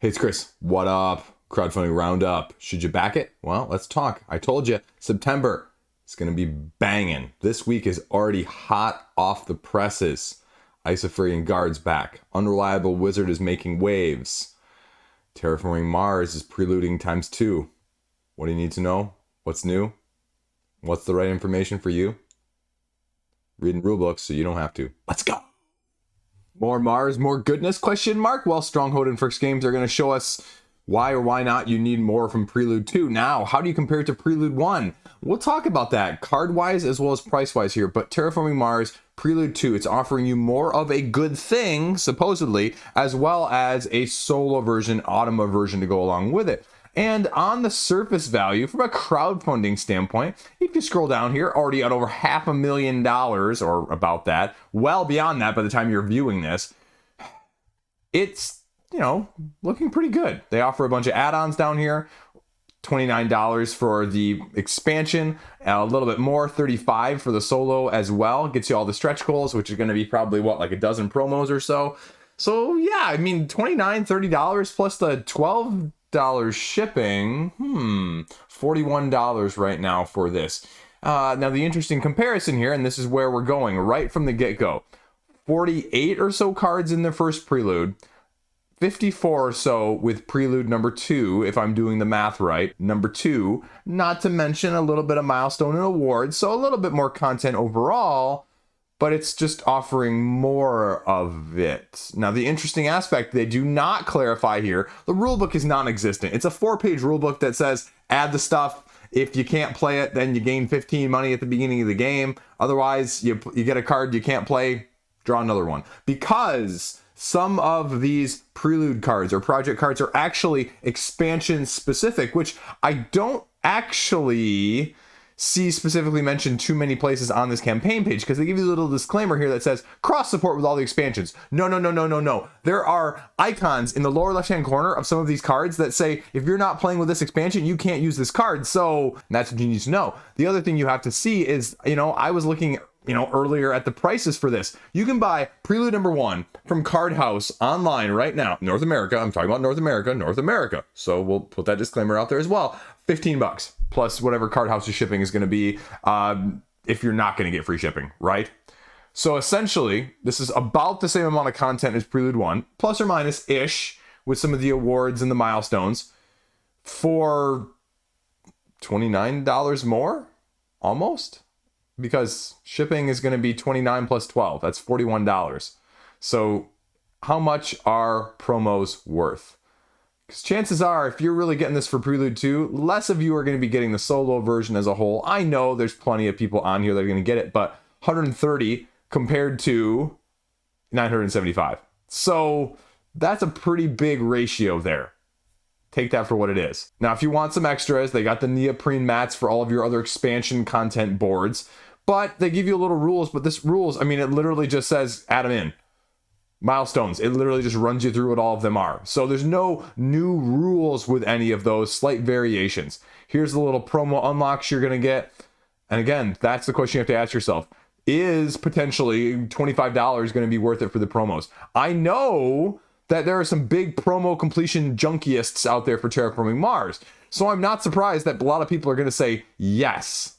Hey, it's Chris. What up? Crowdfunding roundup. Should you back it? Well, let's talk. I told you, September, it's going to be banging. This week is already hot off the presses. Isofarian Guard's back. Unreliable Wizard is making waves. Terraforming Mars is preluding ×2. What do you need to know? What's new? What's the right information for you? Reading rulebooks so you don't have to. Let's go. More Mars, more goodness, question mark? Well, Stronghold and Fricks games are going to show us why or why not you need more from Prelude 2. Now, how do you compare it to Prelude 1? We'll talk about that card-wise as well as price-wise here, but Terraforming Mars Prelude 2, it's offering you more of a good thing, supposedly, as well as a solo version, Automa version to go along with it. And on the surface value, from a crowdfunding standpoint, if you scroll down here, already at over $500,000 or about that, well beyond that by the time you're viewing this, it's, looking pretty good. They offer a bunch of add-ons down here, $29 for the expansion, a little bit more, $35 for the solo as well. Gets you all the stretch goals, which are going to be probably, like a dozen promos or so. So yeah, I mean, $29, $30 plus the $12 shipping, $41 right now for this. Now the interesting comparison here, and this is where we're going right from the get-go, 48 or so cards in the first prelude, 54 or so with prelude number 2, if I'm doing the math right, number 2, not to mention a little bit of milestone and awards, so a little bit more content overall, but it's just offering more of it. Now, the interesting aspect, they do not clarify here, the rulebook is non-existent. It's a 4-page rulebook that says, add the stuff. If you can't play it, then you gain 15 money at the beginning of the game. Otherwise, you get a card you can't play, draw another one. Because some of these prelude cards or project cards are actually expansion specific, which I don't actually see specifically mentioned too many places on this campaign page, because they give you a little disclaimer here that says cross support with all the expansions. No. There are icons in the lower left hand corner of some of these cards that say if you're not playing with this expansion, you can't use this card. So that's what you need to know. The other thing you have to see is, I was looking earlier at the prices for this. You can buy Prelude number 1 from Card House online right now. North America. I'm talking about North America. So we'll put that disclaimer out there as well. $15 plus whatever Card House's shipping is going to be if you're not going to get free shipping, right? So essentially, this is about the same amount of content as Prelude 1, plus or minus-ish, with some of the awards and the milestones, for $29 more? Almost? Because shipping is going to be $29 plus $12. That's $41. So how much are promos worth? Because chances are, if you're really getting this for Prelude 2, less of you are going to be getting the solo version as a whole. I know there's plenty of people on here that are going to get it, but 130 compared to 975. So that's a pretty big ratio there. Take that for what it is. Now, if you want some extras, they got the neoprene mats for all of your other expansion content boards, but they give you a little rules, but this rules, it literally just says add them in. Milestones, it literally just runs you through what all of them are. So there's no new rules with any of those, slight variations. Here's the little promo unlocks you're going to get. And again, that's the question you have to ask yourself. Is potentially $25 going to be worth it for the promos? I know that there are some big promo completion junkyists out there for Terraforming Mars. So I'm not surprised that a lot of people are going to say yes.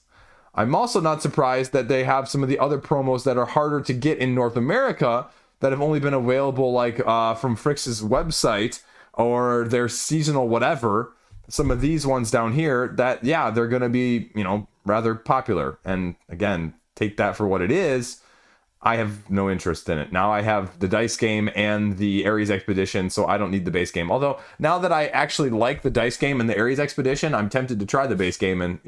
I'm also not surprised that they have some of the other promos that are harder to get in North America that have only been available from Fricks' website or their seasonal whatever. Some of these ones down here that, they're going to be, rather popular. And again, take that for what it is. I have no interest in it. Now I have the dice game and the Ares Expedition, so I don't need the base game. Although, now that I actually like the dice game and the Ares Expedition, I'm tempted to try the base game and,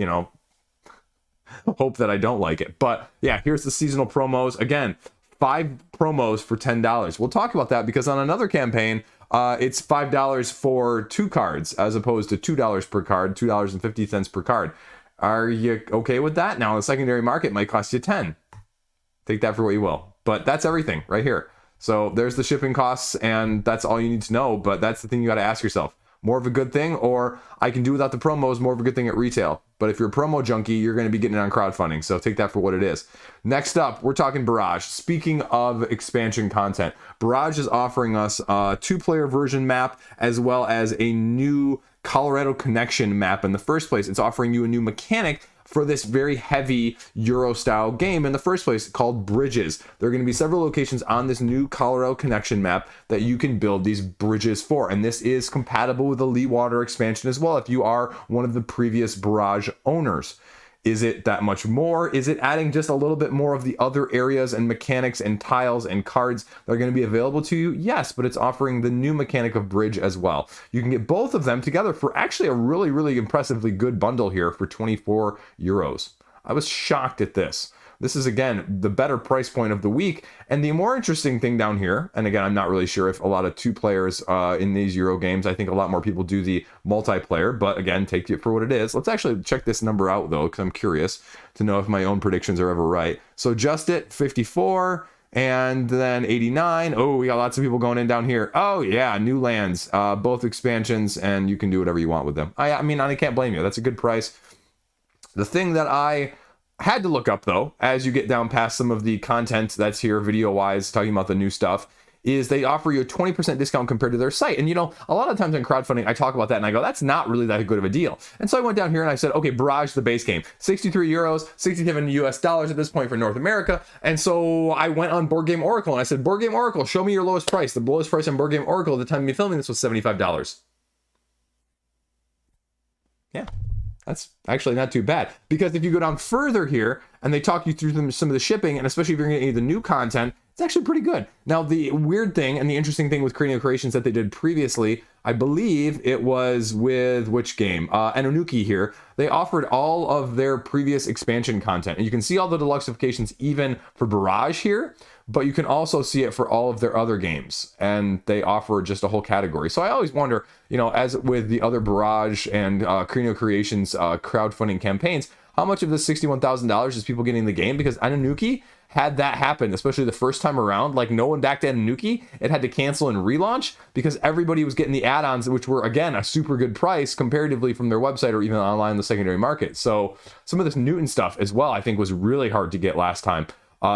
hope that I don't like it. But yeah, here's the seasonal promos. Again, 5 promos for $10. We'll talk about that because on another campaign, it's $5 for 2 cards as opposed to $2 per card, $2.50 per card. Are you okay with that? Now, the secondary market might cost you 10. Take that for what you will. But that's everything right here. So there's the shipping costs, and that's all you need to know. But that's the thing you got to ask yourself. more of a good thing, or I can do without the promos, more of a good thing at retail. But if you're a promo junkie, you're going to be getting it on crowdfunding, so take that for what it is. Next up, we're talking Barrage. Speaking of expansion content, Barrage is offering us a 2-player version map as well as a new Colorado Connection map. In the first place, it's offering you a new mechanic for this very heavy Euro-style game in the first place called bridges. There are going to be several locations on this new Colorado Connection map that you can build these bridges for, and this is compatible with the Lee Water expansion as well if you are one of the previous Barrage owners. Is it that much more? Is it adding just a little bit more of the other areas and mechanics and tiles and cards that are going to be available to you? Yes, but it's offering the new mechanic of bridge as well. You can get both of them together for actually a really, really impressively good bundle here for 24 euros. I was shocked at this. This is, again, the better price point of the week. And the more interesting thing down here, and again, I'm not really sure if a lot of 2 players in these Euro games, I think a lot more people do the multiplayer, but again, take it for what it is. Let's actually check this number out, though, because I'm curious to know if my own predictions are ever right. So just it, 54, and then 89. Oh, we got lots of people going in down here. Oh, yeah, new lands, both expansions, and you can do whatever you want with them. I mean, I can't blame you. That's a good price. The thing that I had to look up, though, as you get down past some of the content that's here video-wise, talking about the new stuff, is they offer you a 20% discount compared to their site. And, you know, a lot of times in crowdfunding, I talk about that and I go, that's not really that good of a deal. And so I went down here and I said, okay, Barrage, the base game, 63 euros, 67 US dollars at this point for North America. And so I went on Board Game Oracle and I said, Board Game Oracle, show me your lowest price. The lowest price on Board Game Oracle at the time of me filming this was $75. Yeah. That's actually not too bad, because if you go down further here and they talk you through some of the shipping, and especially if you're going to get any of the new content, it's actually pretty good. Now, the weird thing and the interesting thing with Cranial Creations that they did previously, I believe it was with which game? Anunuki here. They offered all of their previous expansion content, and you can see all the deluxeifications even for Barrage here, but you can also see it for all of their other games, and they offer just a whole category. So I always wonder, you know, as with the other Barrage and Cranial Creations crowdfunding campaigns, how much of this $61,000 is people getting the game? Because Anunuki had that happen, especially the first time around. Like, no one backed Anunuki. It had to cancel and relaunch because everybody was getting the add-ons, which were, again, a super good price comparatively from their website or even online in the secondary market. So some of this Newton stuff as well, I think, was really hard to get last time.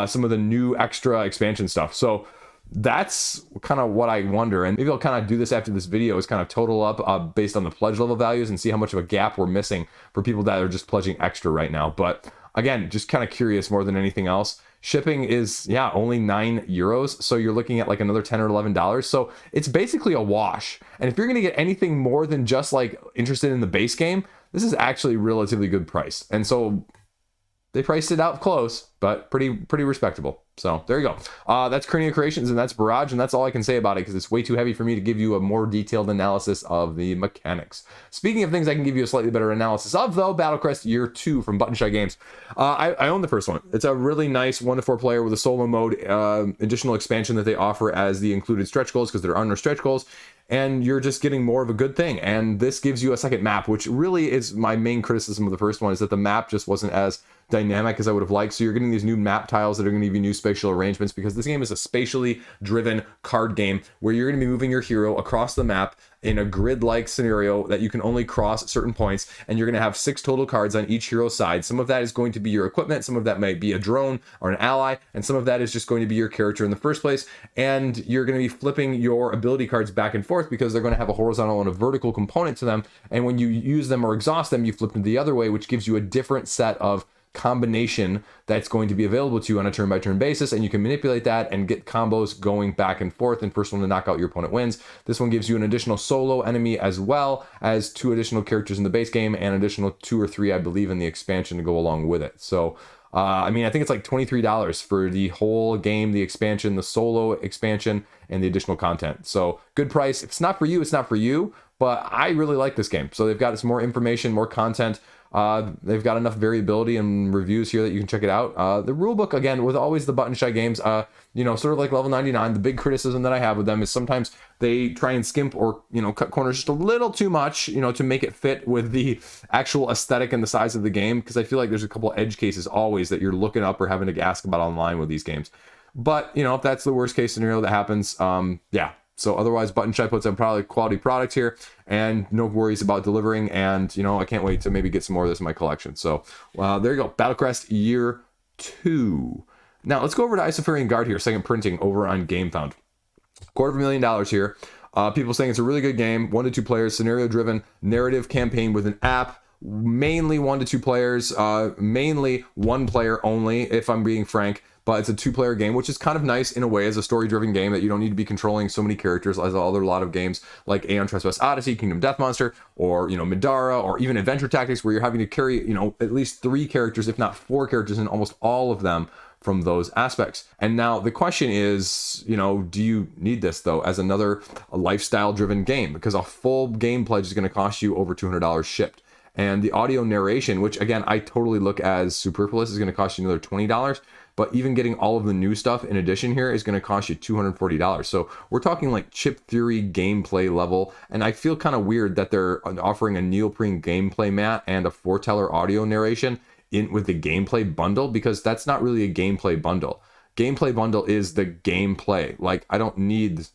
Some of the new extra expansion stuff. So that's kind of what I wonder. And maybe I'll kind of do this after this video, is kind of total up based on the pledge level values and see how much of a gap we're missing for people that are just pledging extra right now. But again, just kind of curious more than anything else. Shipping is, yeah, only 9 euros. So you're looking at like another $10 or $11. So it's basically a wash. And if you're going to get anything more than just like interested in the base game, this is actually a relatively good price. And so they priced it out close, but pretty respectable. So there you go. That's Cranial Creations and that's Barrage, and that's all I can say about it because it's way too heavy for me to give you a more detailed analysis of the mechanics. Speaking of things I can give you a slightly better analysis of, though, Battlecrest Year 2 from Button Shy Games. I own the first one. It's a really nice 1-to-4 player with a solo mode, additional expansion that they offer as the included stretch goals, because there are no stretch goals. And you're just getting more of a good thing. And this gives you a second map, which really is my main criticism of the first one, is that the map just wasn't as dynamic as I would have liked. So you're getting these new map tiles that are going to give you new spatial arrangements, because this game is a spatially driven card game where you're going to be moving your hero across the map in a grid-like scenario that you can only cross certain points, and you're going to have 6 total cards on each hero side. Some of that is going to be your equipment, some of that might be a drone or an ally, and some of that is just going to be your character in the first place. And you're going to be flipping your ability cards back and forth because they're going to have a horizontal and a vertical component to them, and when you use them or exhaust them, you flip them the other way, which gives you a different set of combination that's going to be available to you on a turn-by-turn basis, and you can manipulate that and get combos going back and forth, and first one to knock out your opponent wins. This one gives you an additional solo enemy as well as 2 additional characters in the base game and additional 2 or 3, I believe, in the expansion to go along with it. So I mean, I think it's like $23 for the whole game, the expansion, the solo expansion, and the additional content. So good price. If it's not for you, it's not for you, but I really like this game. So they've got some more information, more content. They've got enough variability and reviews here that you can check it out. The rulebook, again, with always the Button Shy Games, you know, sort of like Level 99, the big criticism that I have with them is sometimes they try and skimp or, you know, cut corners just a little too much, you know, to make it fit with the actual aesthetic and the size of the game, because I feel like there's a couple edge cases always that you're looking up or having to ask about online with these games. But, you know, if that's the worst case scenario that happens, yeah, So otherwise, Button Shy puts out probably quality product here, and no worries about delivering. And you know, I can't wait to maybe get some more of this in my collection. So there you go, Battlecrest Year 2. Now let's go over to Isofarian Guard here, second printing over on GameFound. $250,000 here. People saying it's a really good game, 1 to 2 players, scenario-driven narrative campaign with an app. Mainly 1 to 2 players, mainly 1 player only, if I'm being frank. But it's a 2-player game, which is kind of nice in a way as a story-driven game that you don't need to be controlling so many characters as other lot of games like Aeon Trespass Odyssey, Kingdom Death Monster, or, you know, Midara, or even Adventure Tactics, where you're having to carry, you know, at least 3 characters, if not 4 characters, in almost all of them from those aspects. And now the question is, you know, do you need this though as another lifestyle-driven game? Because a full game pledge is going to cost you over $200 shipped. And the audio narration, which again, I totally look as superfluous, is going to cost you another $20. But even getting all of the new stuff in addition here is going to cost you $240. So we're talking like chip theory gameplay level. And I feel kind of weird that they're offering a neoprene gameplay mat and a foreteller audio narration in with the gameplay bundle, because that's not really a gameplay bundle. Gameplay bundle is the gameplay. Like, I don't need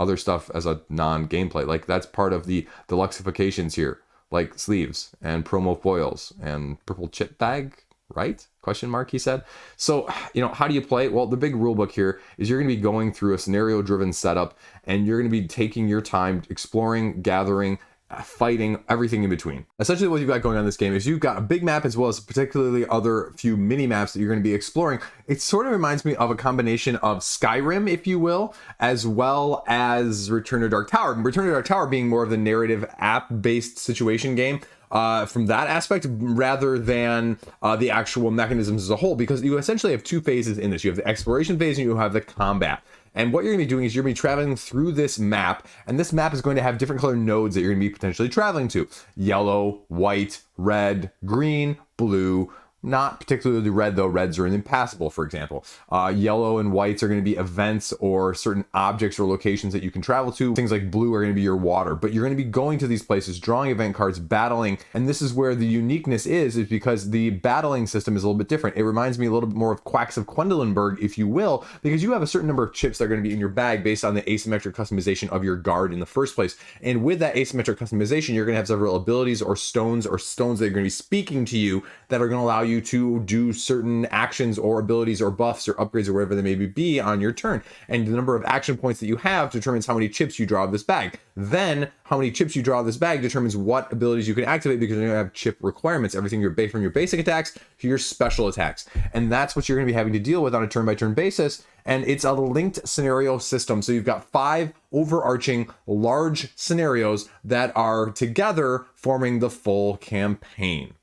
other stuff as a non-gameplay. Like, that's part of the deluxifications here, like sleeves and promo foils and purple chip bag, right? Question mark, he said. So, you know, how do you play? Well, the big rule book here is you're going to be going through a scenario driven setup, and you're going to be taking your time exploring, gathering, fighting, everything in between. Essentially what you've got going on in this game is you've got a big map as well as particularly other few mini maps that you're going to be exploring. It sort of reminds me of a combination of Skyrim, if you will, as well as Return to Dark Tower. Return to Dark Tower being more of the narrative app-based situation game from that aspect, rather than the actual mechanisms as a whole, because you essentially have 2 phases in this. You have the exploration phase and you have the combat. And what you're going to be doing is you're going to be traveling through this map, and this map is going to have different color nodes that you're going to be potentially traveling to. Yellow, white, red, green, blue. Not particularly red, though. Reds are impassable, for example. Yellow and whites are going to be events or certain objects or locations that you can travel to. Things like blue are going to be your water. But you're going to be going to these places, drawing event cards, battling. And this is where the uniqueness is because the battling system is a little bit different. It reminds me a little bit more of Quacks of Quendelenburg, if you will, because you have a certain number of chips that are going to be in your bag based on the asymmetric customization of your guard in the first place. And with that asymmetric customization, you're going to have several abilities or stones that are going to be speaking to you that are going to allow you to do certain actions or abilities or buffs or upgrades or whatever they may be on your turn. And the number of action points that you have determines how many chips you draw of this bag. Then how many chips you draw of this bag determines what abilities you can activate, because you're going to have chip requirements, everything from your basic attacks to your special attacks. And that's what you're going to be having to deal with on a turn-by-turn basis. And it's a linked scenario system. So you've got 5 overarching large scenarios that are together forming the full campaign.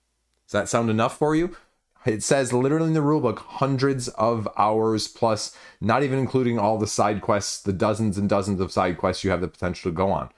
Does that sound enough for you? It says literally in the rulebook, hundreds of hours plus, not even including all the side quests, the dozens and dozens of side quests you have the potential to go on.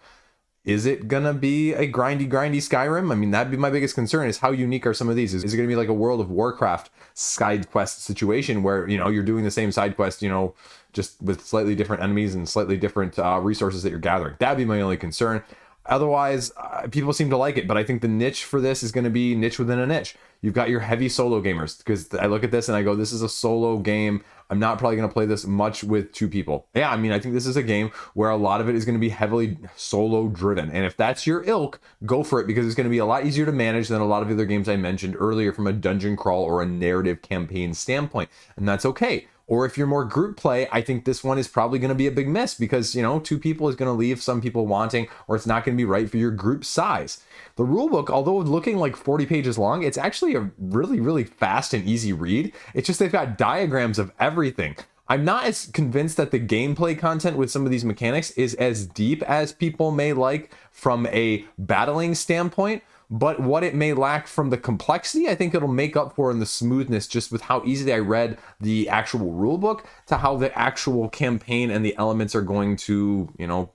Is it gonna be a grindy Skyrim? I mean, that'd be my biggest concern, is how unique are some of these? Is it gonna be like a World of Warcraft side quest situation where, you know, you're doing the same side quest, you know, just with slightly different enemies and slightly different resources that you're gathering? That'd be my only concern. Otherwise, people seem to like it, but I think the niche for this is going to be niche within a niche. You've got your heavy solo gamers, because I look at this and I go, this is a solo game. I'm not probably going to play this much with 2 people. Yeah, I mean, I think this is a game where a lot of it is going to be heavily solo driven. And if that's your ilk, go for it, because it's going to be a lot easier to manage than a lot of the other games I mentioned earlier from a dungeon crawl or a narrative campaign standpoint. And that's okay. Or if you're more group play, I think this one is probably going to be a big miss, because, you know, 2 people is going to leave some people wanting, or it's not going to be right for your group size. The rulebook, although looking like 40 pages long, it's actually a really, really fast and easy read. It's just they've got diagrams of everything. I'm not as convinced that the gameplay content with some of these mechanics is as deep as people may like from a battling standpoint. But what it may lack from the complexity, I think it'll make up for in the smoothness, just with how easily I read the actual rulebook to how the actual campaign and the elements are going to, you know,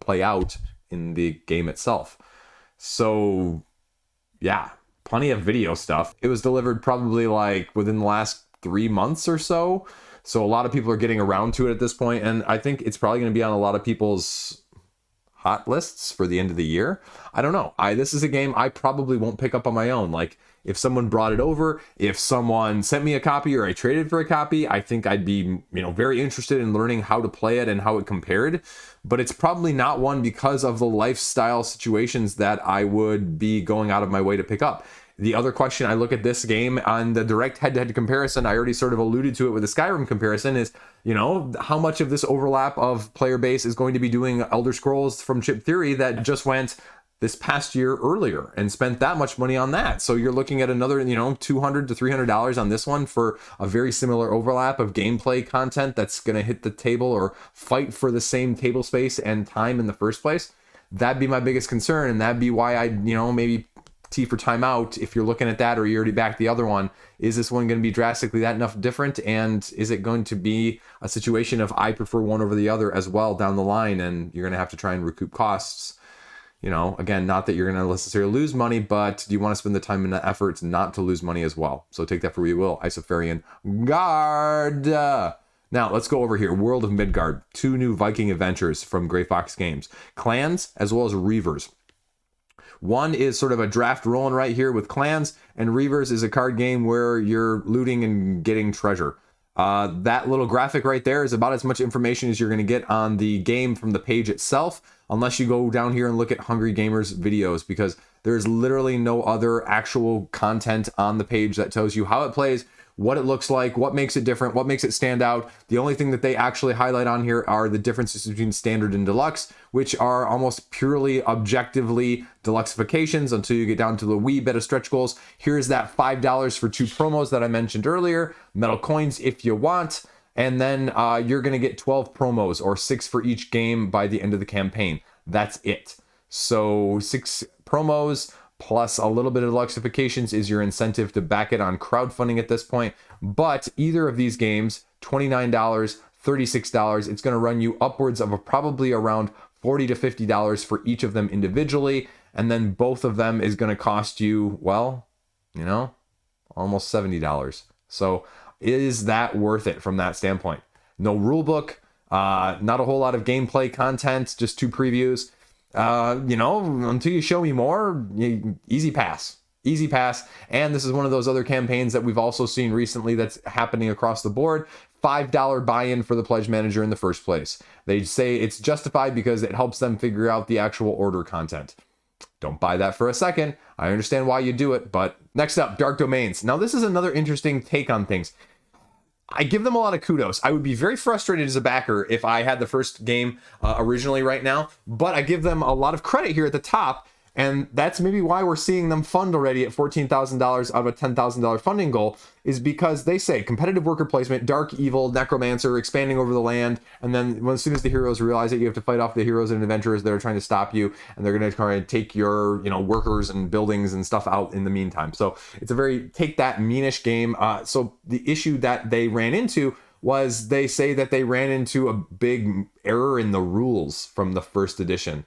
play out in the game itself. So, yeah, plenty of video stuff. It was delivered probably like within the last 3 months or so. So a lot of people are getting around to it at this point, and I think it's probably going to be on a lot of people's hot lists for the end of the year. I don't know. This is a game I probably won't pick up on my own. Like, if someone brought it over, if someone sent me a copy or I traded for a copy, I think I'd be, very interested in learning how to play it and how it compared. But it's probably not one because of the lifestyle situations that I would be going out of my way to pick up. The other question, I look at this game on the direct head-to-head comparison, I already sort of alluded to it with the Skyrim comparison, is, how much of this overlap of player base is going to be doing Elder Scrolls from Chip Theory that just went this past year earlier and spent that much money on that. So you're looking at another, $200 to $300 on this one for a very similar overlap of gameplay content that's going to hit the table or fight for the same table space and time in the first place. That'd be my biggest concern, and that'd be why I'd, maybe T for timeout if you're looking at that, or you already backed the other one. Is this one going to be drastically that enough different? And is it going to be a situation of I prefer one over the other as well down the line, and you're going to have to try and recoup costs? Again, not that you're going to necessarily lose money, but do you want to spend the time and the effort not to lose money as well? So take that for what you will. Isofarian Guard. Now, let's go over here. World of Midgard. 2 new Viking adventures from Grey Fox Games. Clans as well as Reavers. One is sort of a draft rolling right here with clans, and Reavers is a card game where you're looting and getting treasure. That little graphic right there is about as much information as you're going to get on the game from the page itself, unless you go down here and look at Hungry Gamers videos, because there's literally no other actual content on the page that tells you how it plays, what it looks like, what makes it different, what makes it stand out. The only thing that they actually highlight on here are the differences between standard and deluxe, which are almost purely objectively deluxeifications until you get down to the wee bit of stretch goals. Here's that $5 for 2 promos that I mentioned earlier, metal coins if you want, and then you're going to get 12 promos, or 6 for each game by the end of the campaign. That's it. So 6 promos plus a little bit of deluxeifications is your incentive to back it on crowdfunding at this point. But either of these games, $29, $36, it's going to run you upwards of probably around $40 to $50 for each of them individually. And then both of them is going to cost you, well, almost $70. So is that worth it from that standpoint? No rule book, not a whole lot of gameplay content, just 2 previews. Until you show me more, easy pass. And this is one of those other campaigns that we've also seen recently that's happening across the board. $5 buy-in for the pledge manager in the first place. They say it's justified because it helps them figure out the actual order content. Don't buy that for a second. I understand why you do it, but next up, Dark Domains. Now, this is another interesting take on things. I give them a lot of kudos. I would be very frustrated as a backer if I had the first game originally right now, but I give them a lot of credit here at the top, and that's maybe why we're seeing them fund already at $14,000 out of a $10,000 funding goal, is because they say competitive worker placement, dark evil, necromancer, expanding over the land, and then as soon as the heroes realize it, you have to fight off the heroes and adventurers that are trying to stop you, and they're going to try and take your workers and buildings and stuff out in the meantime. So it's a very take that meanish game. So the issue that they ran into was, they say that they ran into a big error in the rules from the first edition.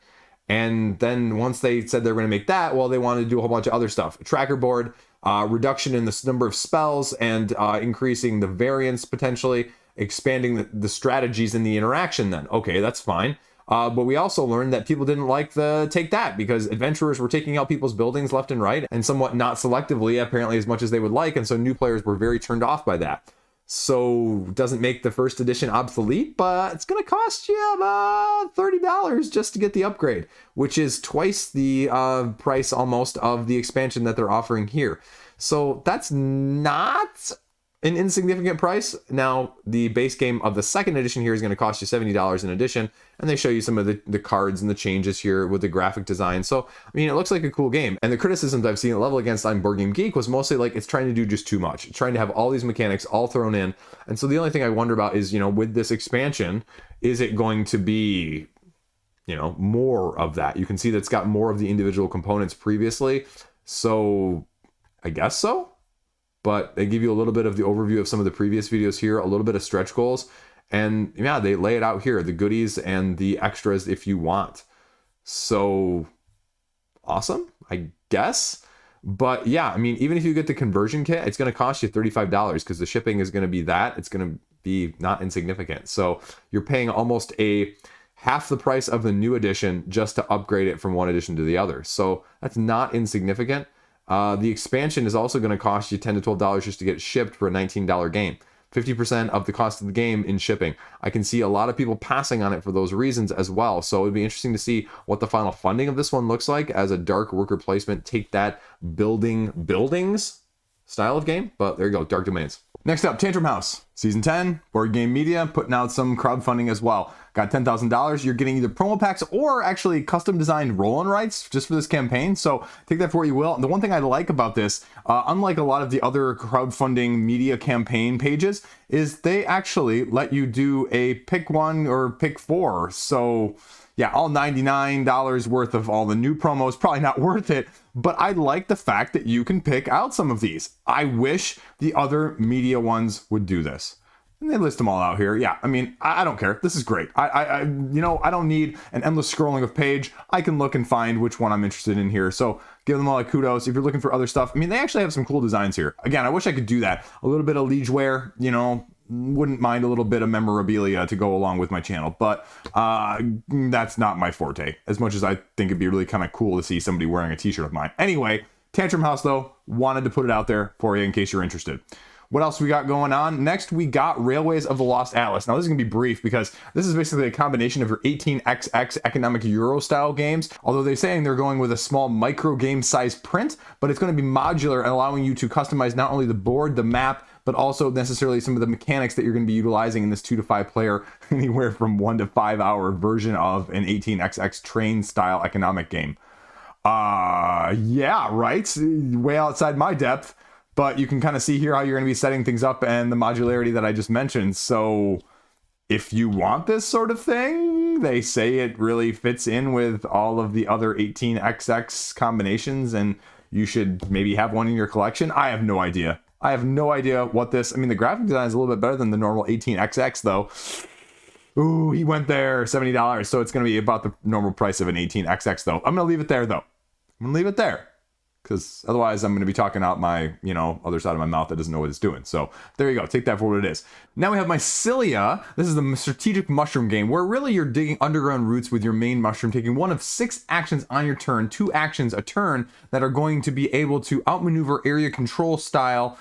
And then once they said they're going to make that, well, they wanted to do a whole bunch of other stuff. A tracker board, reduction in the number of spells, and increasing the variance potentially, expanding the strategies and the interaction then. Okay, that's fine. But we also learned that people didn't like the take that, because adventurers were taking out people's buildings left and right, and somewhat not selectively, apparently as much as they would like. And so new players were very turned off by that. So doesn't make the first edition obsolete, but it's going to cost you about $30 just to get the upgrade, which is twice the price almost of the expansion that they're offering here. So that's not an insignificant price. Now, the base game of the second edition here is going to cost you $70 in addition, and they show you some of the cards and the changes here with the graphic design. So, I mean, it looks like a cool game. And the criticisms I've seen at level against on Board Game Geek was mostly like it's trying to do just too much. It's trying to have all these mechanics all thrown in. And so the only thing I wonder about is, with this expansion, is it going to be, more of that? You can see that it's got more of the individual components previously. So I guess so. But they give you a little bit of the overview of some of the previous videos here, a little bit of stretch goals. And yeah, they lay it out here, the goodies and the extras if you want. So awesome, I guess. But yeah, I mean, even if you get the conversion kit, it's going to cost you $35 because the shipping is going to be that. It's going to be not insignificant. So you're paying almost a half the price of the new edition just to upgrade it from one edition to the other. So that's not insignificant. The expansion is also going to cost you $10 to $12 just to get it shipped for a $19 game. 50% of the cost of the game in shipping. I can see a lot of people passing on it for those reasons as well. So it'd be interesting to see what the final funding of this one looks like as a dark worker placement. Take that building buildings style of game. But there you go, Dark Domains. Next up, Tantrum House. Season 10, Board Game Media, putting out some crowdfunding as well. Got $10,000. You're getting either promo packs or actually custom designed roll-in rights just for this campaign. So take that for what you will. And the one thing I like about this, unlike a lot of the other crowdfunding media campaign pages, is they actually let you do a pick one or pick four. So yeah, all $99 worth of all the new promos, probably not worth it, but I like the fact that you can pick out some of these. I wish the other media ones would do this. And they list them all out here. Yeah, I mean, I don't care. This is great. I don't need an endless scrolling of page. I can look and find which one I'm interested in here. So give them all a kudos. If you're looking for other stuff, I mean, they actually have some cool designs here. Again, I wish I could do that. A little bit of Liege wear, wouldn't mind a little bit of memorabilia to go along with my channel, but that's not my forte, as much as I think it'd be really kind of cool to see somebody wearing a t-shirt of mine. Anyway, Tantrum House, though, wanted to put it out there for you in case you're interested. What else we got going on? Next, we got Railways of the Lost Atlas. Now, this is going to be brief because this is basically a combination of your 18xx economic Euro style games, although they're saying they're going with a small micro game size print, but it's going to be modular and allowing you to customize not only the board, the map, but also necessarily some of the mechanics that you're going to be utilizing in this 2 to 5 player, anywhere from 1 to 5 hour version of an 18xx train style economic game. Yeah, right? Way outside my depth, but you can kind of see here how you're going to be setting things up and the modularity that I just mentioned. So if you want this sort of thing, they say it really fits in with all of the other 18xx combinations and you should maybe have one in your collection. I have no idea. I have no idea what this... I mean, the graphic design is a little bit better than the normal 18xx, though. Ooh, he went there, $70. So it's going to be about the normal price of an 18xx, though. I'm going to leave it there, though. I'm going to leave it there. Because otherwise I'm going to be talking out my, other side of my mouth that doesn't know what it's doing. So there you go. Take that for what it is. Now we have Mycelia. This is the strategic mushroom game where really you're digging underground roots with your main mushroom, taking one of 6 actions on your turn, 2 actions a turn that are going to be able to outmaneuver area control style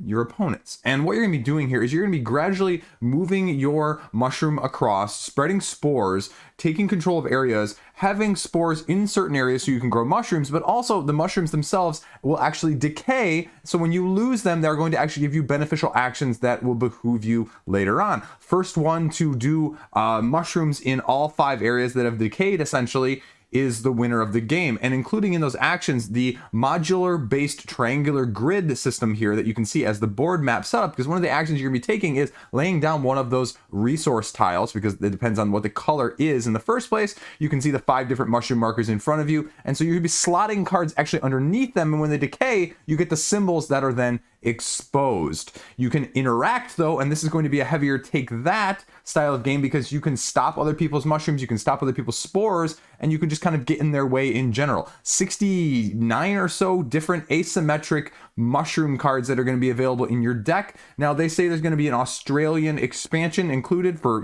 your opponents. And what you're going to be doing here is you're going to be gradually moving your mushroom across, spreading spores, taking control of areas, having spores in certain areas so you can grow mushrooms, but also the mushrooms themselves will actually decay. So when you lose them, they're going to actually give you beneficial actions that will behoove you later on. First one to do mushrooms in all 5 areas that have decayed essentially is the winner of the game. And including in those actions, the modular based triangular grid system here that you can see as the board map setup, because one of the actions you're gonna be taking is laying down one of those resource tiles, because it depends on what the color is in the first place. You can see the 5 different mushroom markers in front of you. And so you're gonna be slotting cards actually underneath them. And when they decay, you get the symbols that are then exposed. You can interact though, and this is going to be a heavier take that style of game because you can stop other people's mushrooms, you can stop other people's spores, and you can just kind of get in their way in general. 69 or so different asymmetric mushroom cards that are going to be available in your deck. Now they say there's going to be an Australian expansion included for,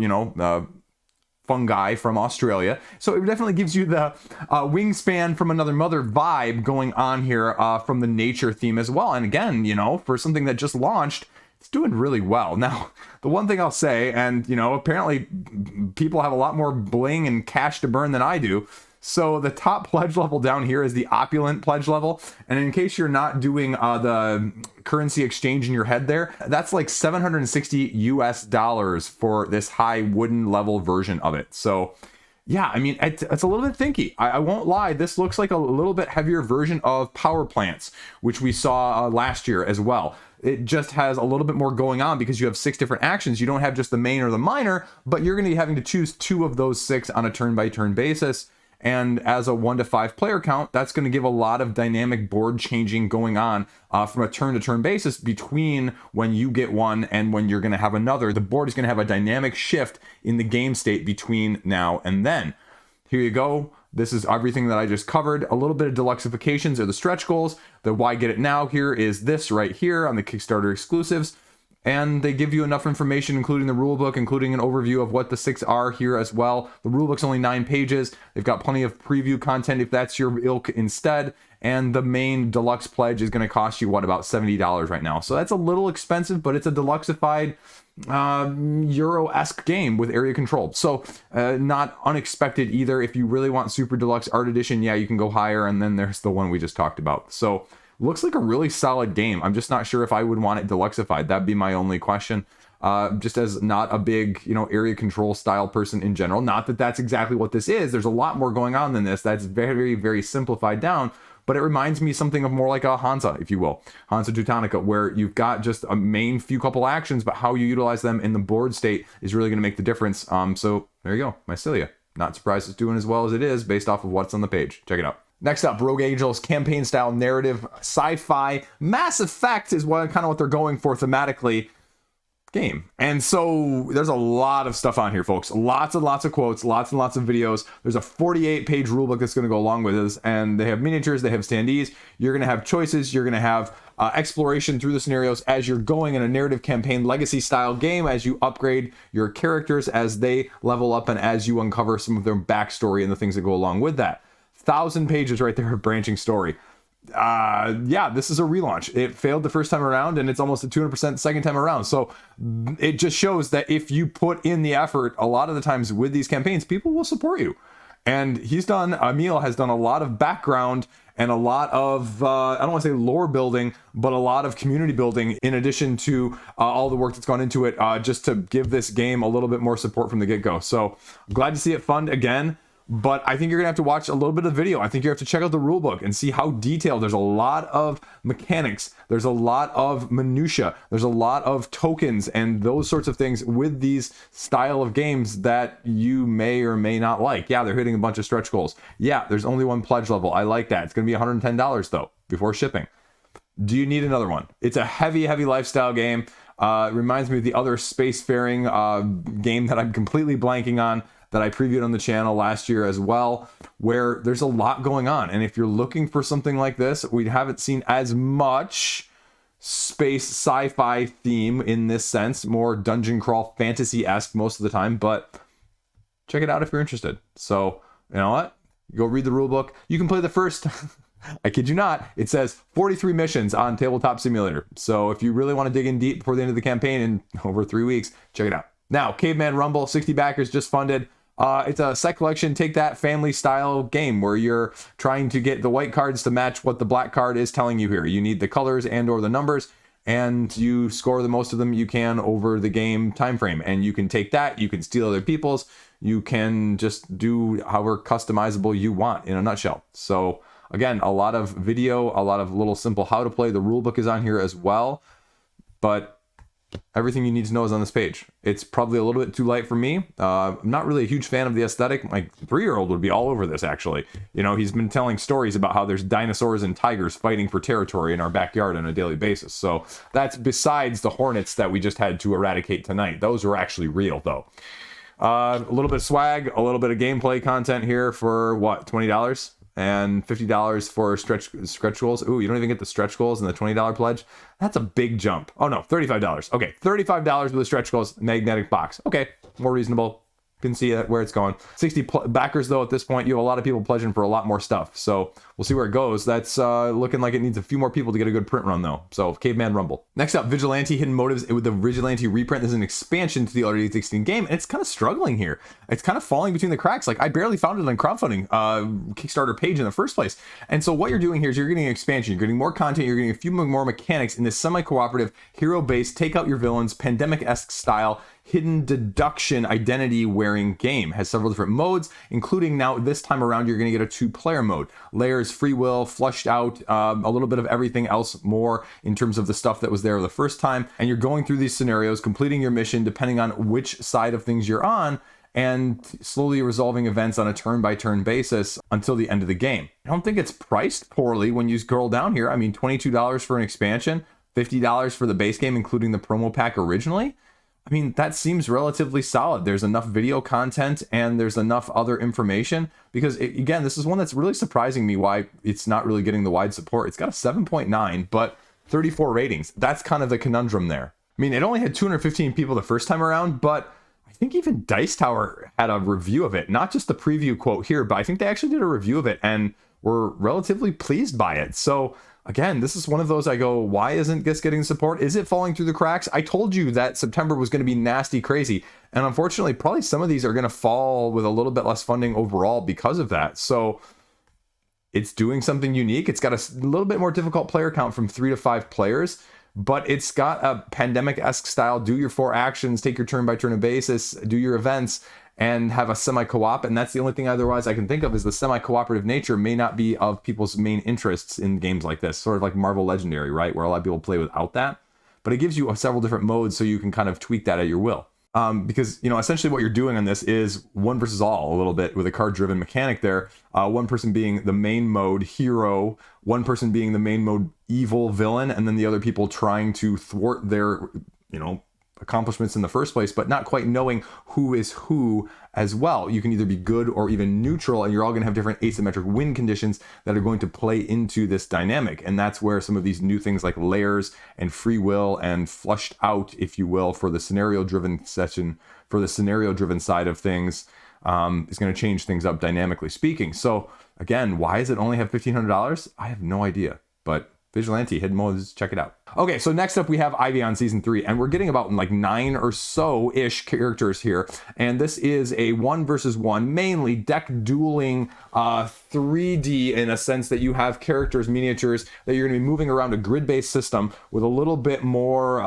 fungi from Australia. So it definitely gives you the wingspan from another mother vibe going on here from the nature theme as well. And again, for something that just launched, it's doing really well. Now, the one thing I'll say, and apparently people have a lot more bling and cash to burn than I do. So the top pledge level down here is the opulent pledge level. And in case you're not doing the currency exchange in your head there, that's like $760 US for this high wooden level version of it. So yeah, I mean, it's a little bit thinky. I won't lie. This looks like a little bit heavier version of Power Plants, which we saw last year as well. It just has a little bit more going on because you have 6 different actions. You don't have just the main or the minor, but you're going to be having to choose 2 of those 6 on a turn-by-turn basis. And as a 1 to 5 player count, that's going to give a lot of dynamic board changing going on from a turn-to-turn basis between when you get one and when you're going to have another. The board is going to have a dynamic shift in the game state between now and then. Here you go. This is everything that I just covered. A little bit of deluxifications are the stretch goals. The why get it now here is this right here on the Kickstarter exclusives. And they give you enough information, including the rulebook, including an overview of what the 6 are here as well. The rulebook's only 9 pages. They've got plenty of preview content if that's your ilk instead. And the main deluxe pledge is going to cost you, what, about $70 right now. So that's a little expensive, but it's a deluxeified Euro-esque game with area control. So not unexpected either. If you really want super deluxe art edition, yeah, you can go higher. And then there's the one we just talked about. So looks like a really solid game. I'm just not sure if I would want it deluxeified. That'd be my only question. Just as not a big, area control style person in general. Not that that's exactly what this is. There's a lot more going on than this. That's very, very simplified down. But it reminds me something of more like a Hansa, if you will. Hansa Teutonica, where you've got just a main few couple actions, but how you utilize them in the board state is really going to make the difference. So there you go, Mycelia. Not surprised it's doing as well as it is based off of what's on the page. Check it out. Next up, Rogue Angels, campaign style narrative, sci-fi, Mass Effect is kind of what they're going for thematically. Game. And so there's a lot of stuff on here, folks. Lots and lots of quotes, lots and lots of videos. There's a 48-page rulebook that's going to go along with this, and they have miniatures, they have standees. You're going to have choices. You're going to have exploration through the scenarios as you're going in a narrative campaign legacy style game, as you upgrade your characters, as they level up, and as you uncover some of their backstory and the things that go along with that. 1,000 pages right there of branching story. Yeah, this is a relaunch. It failed the first time around, and it's almost a 200% second time around. So it just shows that if you put in the effort, a lot of the times with these campaigns, people will support you. And Emil has done a lot of background and a lot of, I don't want to say lore building, but a lot of community building in addition to all the work that's gone into it, just to give this game a little bit more support from the get-go. So I'm glad to see it fund again. But I think you're going to have to watch a little bit of video. I think you have to check out the rulebook and see how detailed. There's a lot of mechanics. There's a lot of minutia. There's a lot of tokens and those sorts of things with these style of games that you may or may not like. Yeah, they're hitting a bunch of stretch goals. Yeah, there's only one pledge level. I like that. It's going to be $110 though, before shipping. Do you need another one? It's a heavy, heavy lifestyle game. It reminds me of the other spacefaring game that I'm completely blanking on, that I previewed on the channel last year as well, where there's a lot going on. And if you're looking for something like this, we haven't seen as much space sci-fi theme in this sense, more dungeon crawl fantasy-esque most of the time, but check it out if you're interested. So, you know what? Go read the rulebook. You can play the first, I kid you not, it says 43 missions on Tabletop Simulator. So if you really want to dig in deep before the end of the campaign in over 3 weeks, check it out. Now, Caveman Rumble, 60 backers just funded. It's a set collection, take that family style game where you're trying to get the white cards to match what the black card is telling you here. You need the colors and or the numbers, and you score the most of them you can over the game time frame. And you can take that, you can steal other people's, you can just do however customizable you want in a nutshell. So again, a lot of video, a lot of little simple how to play. The rulebook is on here as well, but everything you need to know is on this page. It's probably a little bit too light for me. I'm not really a huge fan of the aesthetic. My 3-year-old would be all over this, actually. He's been telling stories about how there's dinosaurs and tigers fighting for territory in our backyard on a daily basis. So that's besides the hornets that we just had to eradicate tonight. Those were actually real, though. A little bit of swag, a little bit of gameplay content here for, what, $20? And $50 for stretch goals. Ooh, you don't even get the stretch goals and the $20 pledge. That's a big jump. Oh no, $35. Okay, $35 with the stretch goals, magnetic box. Okay, more reasonable. Can see where it's going. 60 backers though at this point. You have a lot of people pledging for a lot more stuff. So we'll see where it goes. That's looking like it needs a few more people to get a good print run though. So Caveman Rumble. Next up, Vigilante Hidden Motives with the Vigilante reprint. This is an expansion to the already existing game, and it's kind of struggling here. It's kind of falling between the cracks. Like I barely found it on crowdfunding Kickstarter page in the first place. And so what you're doing here is you're getting an expansion. You're getting more content. You're getting a few more mechanics in this semi-cooperative, hero-based, take out your villains, pandemic-esque style, hidden deduction identity wearing game. Has several different modes, including now this time around you're going to get a 2-player mode. Layers, free will, flushed out, a little bit of everything else more in terms of the stuff that was there the first time. And you're going through these scenarios, completing your mission depending on which side of things you're on, and slowly resolving events on a turn-by-turn basis until the end of the game. I don't think it's priced poorly when you scroll down here. I mean, $22 for an expansion, $50 for the base game, including the promo pack originally. I mean, that seems relatively solid. There's enough video content and there's enough other information because, again, this is one that's really surprising me why it's not really getting the wide support. It's got a 7.9, but 34 ratings. That's kind of the conundrum there. I mean, it only had 215 people the first time around, but I think even Dice Tower had a review of it. Not just the preview quote here, but I think they actually did a review of it and were relatively pleased by it. So again, this is one of those I go, why isn't this getting support? Is it falling through the cracks? I told you that September was going to be nasty crazy. And unfortunately, probably some of these are going to fall with a little bit less funding overall because of that. So it's doing something unique. It's got a little bit more difficult player count from 3 to 5 players, but it's got a pandemic-esque style, do your 4 actions, take your turn by turn basis, do your events, and have a semi-co-op. And that's the only thing otherwise I can think of is the semi-cooperative nature may not be of people's main interests in games like this, sort of like Marvel Legendary, right? Where a lot of people play without that. But it gives you several different modes so you can kind of tweak that at your will. Because, you know, essentially what you're doing on this is one versus all a little bit with a card-driven mechanic there. One person being the main mode hero, one person being the main mode evil villain, and then the other people trying to thwart their, you know, accomplishments in the first place, but not quite knowing who is who as well. You can either be good or even neutral, and you're all going to have different asymmetric win conditions that are going to play into this dynamic. And that's where some of these new things like layers and free will and flushed out, if you will, for the scenario-driven session, for the scenario-driven side of things, is going to change things up dynamically speaking. So again, why does it only have $1,500? I have no idea, but Vigilante, hidden modes, check it out. Okay, so next up we have Ivion Season 3, and we're getting about like 9 or so-ish characters here. And this is a 1 versus 1, mainly deck dueling 3D in a sense that you have characters, miniatures, that you're gonna be moving around a grid-based system with a little bit more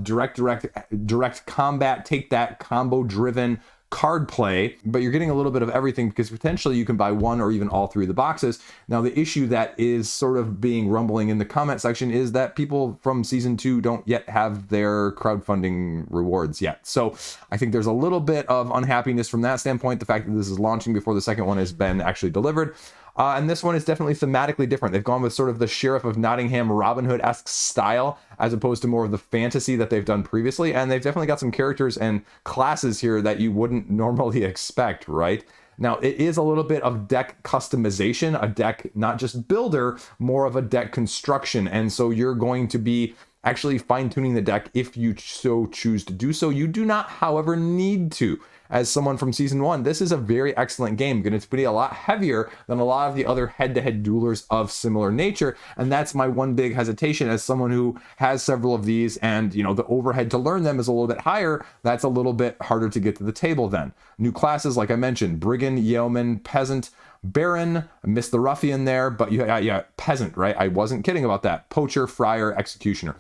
direct combat, take that combo-driven card play, but you're getting a little bit of everything because potentially you can buy 1 or even all 3 of the boxes. Now, the issue that is sort of being rumbling in the comment section is that people from Season 2 don't yet have their crowdfunding rewards yet. So I think there's a little bit of unhappiness from that standpoint, the fact that this is launching before the second one has been actually delivered. And this one is definitely thematically different. They've gone with sort of the Sheriff of Nottingham Robin Hood-esque style as opposed to more of the fantasy that they've done previously. And they've definitely got some characters and classes here that you wouldn't normally expect, right? Now, it is a little bit of deck customization, a deck not just builder, more of a deck construction. And so you're going to be actually fine-tuning the deck if you so choose to do so. You do not, however, need to. As someone from Season 1, this is a very excellent game. Going to be a lot heavier than a lot of the other head-to-head duelers of similar nature, and that's my one big hesitation as someone who has several of these, and you know the overhead to learn them is a little bit higher. That's a little bit harder to get to the table then. New classes, like I mentioned, Brigand, Yeoman, Peasant, Baron, I missed the Ruffian there, but yeah, Peasant, right? I wasn't kidding about that. Poacher, Friar, Executioner.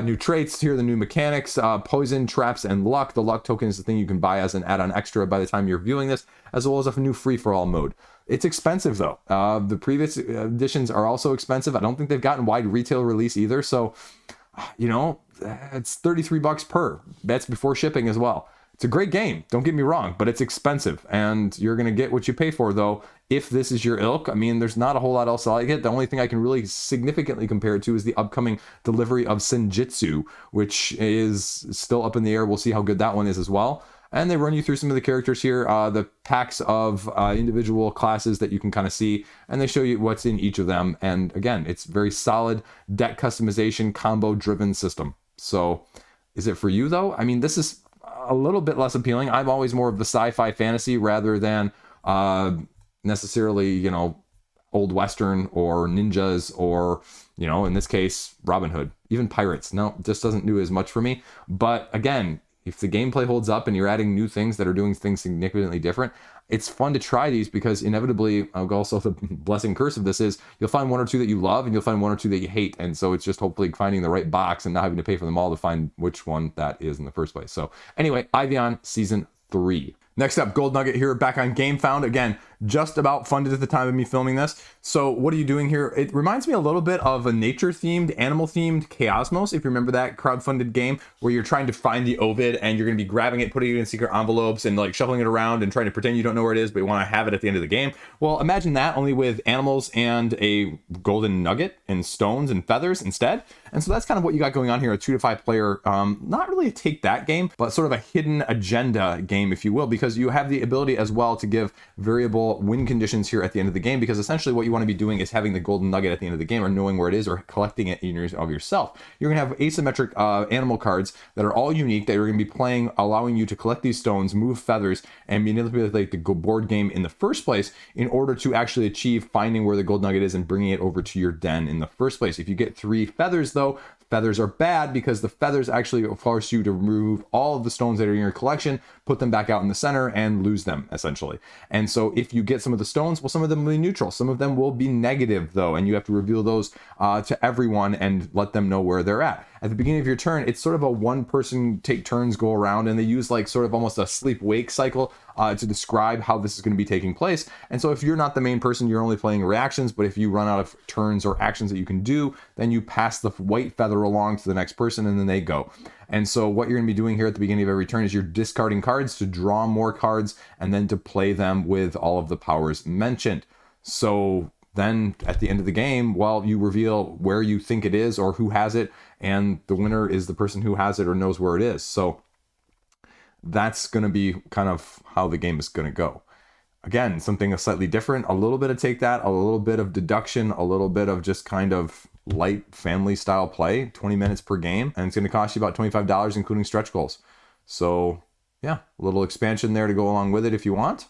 New traits here, the new mechanics, Poison, Traps, and Luck. The Luck token is the thing you can buy as an add-on extra by the time you're viewing this, as well as a new free-for-all mode. It's expensive, though. The previous editions are also expensive. I don't think they've gotten wide retail release either, so, you know, it's $33 per. That's before shipping as well. It's a great game, don't get me wrong, but it's expensive, and you're going to get what you pay for, though, if this is your ilk. I mean, there's not a whole lot else like it. The only thing I can really significantly compare it to is the upcoming delivery of Senjutsu, which is still up in the air. We'll see how good that one is as well. And they run you through some of the characters here, the packs of individual classes that you can kind of see, and they show you what's in each of them. And again, it's very solid deck customization, combo-driven system. So is it for you, though? I mean, this is a little bit less appealing. I'm always more of the sci-fi fantasy rather than necessarily, you know, old Western or ninjas or, you know, in this case, Robin Hood, even pirates. No, just doesn't do as much for me. But again, if the gameplay holds up and you're adding new things that are doing things significantly different, it's fun to try these because inevitably, also the blessing curse of this is you'll find 1 or 2 that you love and you'll find 1 or 2 that you hate. And so it's just hopefully finding the right box and not having to pay for them all to find which one that is in the first place. So anyway, Ivion Season 3. Next up, Gold Nugget here, back on GameFound. Again, just about funded at the time of me filming this. So what are you doing here? It reminds me a little bit of a nature-themed, animal-themed Chaosmos, if you remember that crowdfunded game where you're trying to find the Ovid and you're going to be grabbing it, putting it in secret envelopes and like shuffling it around and trying to pretend you don't know where it is, but you want to have it at the end of the game. Well, imagine that only with animals and a golden nugget and stones and feathers instead. And so that's kind of what you got going on here, a 2 to 5 player, not really a take that game, but sort of a hidden agenda game, if you will, because you have the ability as well to give variable favorable win conditions here at the end of the game, because essentially what you want to be doing is having the golden nugget at the end of the game, or knowing where it is, or collecting it of yourself. You're going to have asymmetric animal cards that are all unique, that are going to be playing, allowing you to collect these stones, move feathers, and manipulate the board game in the first place in order to actually achieve finding where the gold nugget is and bringing it over to your den in the first place. If you get 3 feathers, though, feathers are bad, because the feathers actually force you to remove all of the stones that are in your collection, put them back out in the center, and lose them, essentially. And so if you get some of the stones, well, some of them will be neutral. Some of them will be negative, though, and you have to reveal those to everyone and let them know where they're at. At the beginning of your turn, it's sort of a one-person take turns, go around, and they use like sort of almost a sleep-wake cycle to describe how this is going to be taking place. And so if you're not the main person, you're only playing reactions, but if you run out of turns or actions that you can do, then you pass the white feather along to the next person, and then they go. And so what you're going to be doing here at the beginning of every turn is you're discarding cards to draw more cards and then to play them with all of the powers mentioned. So then at the end of the game, well, you reveal where you think it is or who has it, and the winner is the person who has it or knows where it is. So that's going to be kind of how the game is going to go. Again, something slightly different, a little bit of take that, a little bit of deduction, a little bit of just kind of light family style play, 20 minutes per game, and it's going to cost you about $25, including stretch goals. So yeah, a little expansion there to go along with it if you want.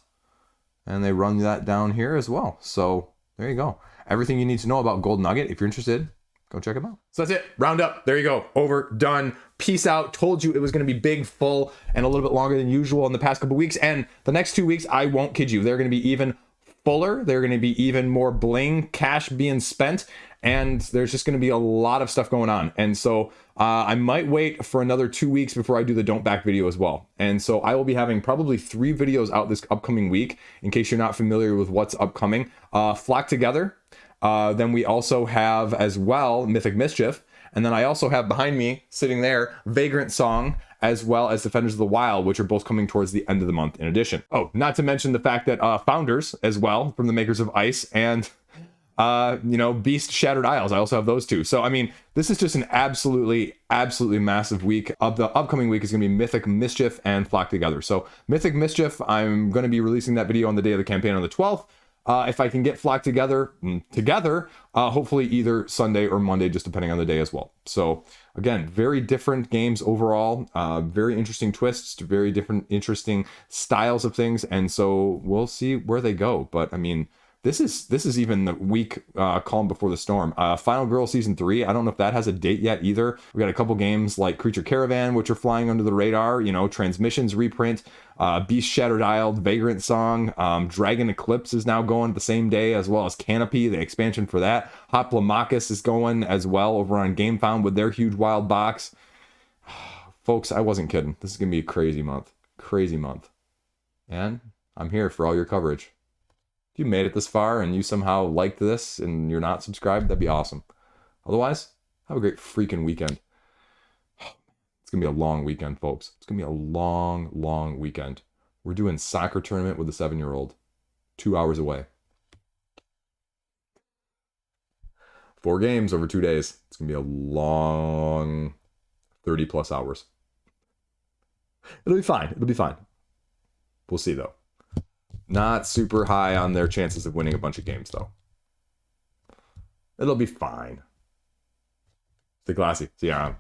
And they run that down here as well. So there you go. Everything you need to know about Gold Nugget. If you're interested, go check them out. So that's it. Round up. There you go. Over. Done. Peace out. Told you it was going to be big, full, and a little bit longer than usual in the past couple weeks. And the next 2 weeks, I won't kid you, they're going to be even fuller. They're going to be even more bling, cash being spent. And there's just going to be a lot of stuff going on. And so I might wait for another 2 weeks before I do the Don't Back video as well. And so I will be having probably 3 videos out this upcoming week, in case you're not familiar with what's upcoming. Flock Together. Then we also have as well Mythic Mischief. And then I also have behind me, sitting there, Vagrant Song, as well as Defenders of the Wild, which are both coming towards the end of the month in addition. Oh, not to mention the fact that Founders as well, from the makers of Ice, and Beast Shattered Isles. I also have those 2. So, I mean, this is just an absolutely massive week. Of the upcoming week is going to be Mythic Mischief and Flock Together. So, Mythic Mischief, I'm going to be releasing that video on the day of the campaign on the 12th. If I can get Flock together, hopefully either Sunday or Monday, just depending on the day as well. So again, very different games overall, very interesting twists, very different, interesting styles of things. And so we'll see where they go. But I mean, this is even the week calm before the storm. Final Girl Season 3, I don't know if that has a date yet either. We got a couple games like Creature Caravan, which are flying under the radar, Transmissions reprint, Beast Shattered Isle, Vagrant Song, Dragon Eclipse is now going the same day, as well as Canopy, the expansion for that. Hoplomachus is going as well over on GameFound with their huge wild box. Folks, I wasn't kidding. This is going to be a crazy month. Crazy month. And I'm here for all your coverage. If you made it this far and you somehow liked this and you're not subscribed, that'd be awesome. Otherwise, have a great freaking weekend. It's going to be a long weekend, folks. It's going to be a long weekend. We're doing soccer tournament with a 7-year-old. 2 hours away. 4 games over 2 days. It's going to be a long 30 plus hours. It'll be fine. It'll be fine. We'll see, though. Not super high on their chances of winning a bunch of games, though. It'll be fine. Stay classy. See ya.